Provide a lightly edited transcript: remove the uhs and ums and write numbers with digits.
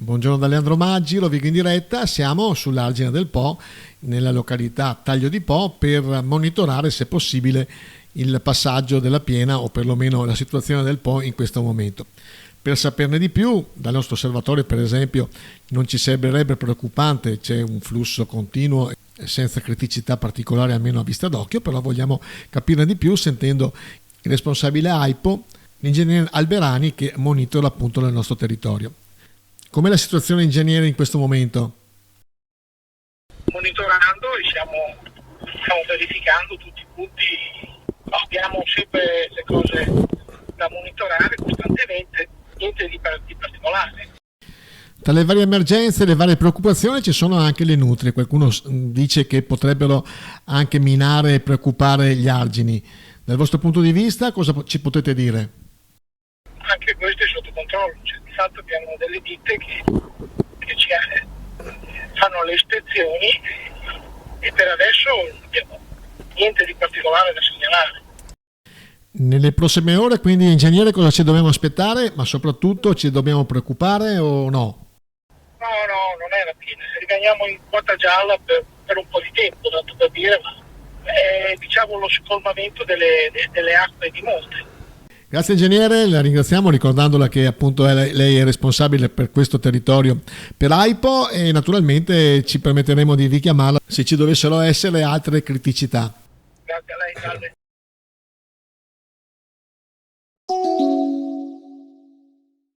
Buongiorno da Leandro Maggi, lo Vigo in diretta, siamo sull'argine del Po, nella località Taglio di Po, per monitorare se possibile il passaggio della piena o perlomeno la situazione del Po in questo momento. Per saperne di più, dal nostro osservatorio per esempio non ci sembrerebbe preoccupante, c'è un flusso continuo senza criticità particolari almeno a vista d'occhio, però vogliamo capirne di più sentendo il responsabile AIPO, l'ingegnere Alberani, che monitora appunto nel nostro territorio. Com'è la situazione ingegnere in questo momento? Monitorando e stiamo verificando tutti i punti, abbiamo sempre le cose da monitorare costantemente, niente di particolare. Tra le varie emergenze e le varie preoccupazioni ci sono anche le nutrie, qualcuno dice che potrebbero anche minare e preoccupare gli argini. Dal vostro punto di vista cosa ci potete dire? Anche questo è sotto controllo, cioè, di fatto abbiamo delle ditte che fanno le ispezioni e per adesso non abbiamo niente di particolare da segnalare. Nelle prossime ore quindi ingegnere cosa ci dobbiamo aspettare, ma soprattutto ci dobbiamo preoccupare o no? No, non è la fine, rimaniamo in quota gialla per un po' di tempo, tanto per dire, ma è diciamo lo scolmamento delle acque di monte. Grazie ingegnere, la ringraziamo ricordandola che appunto lei è responsabile per questo territorio per AIPO e naturalmente ci permetteremo di richiamarla se ci dovessero essere altre criticità. Grazie a lei, salve.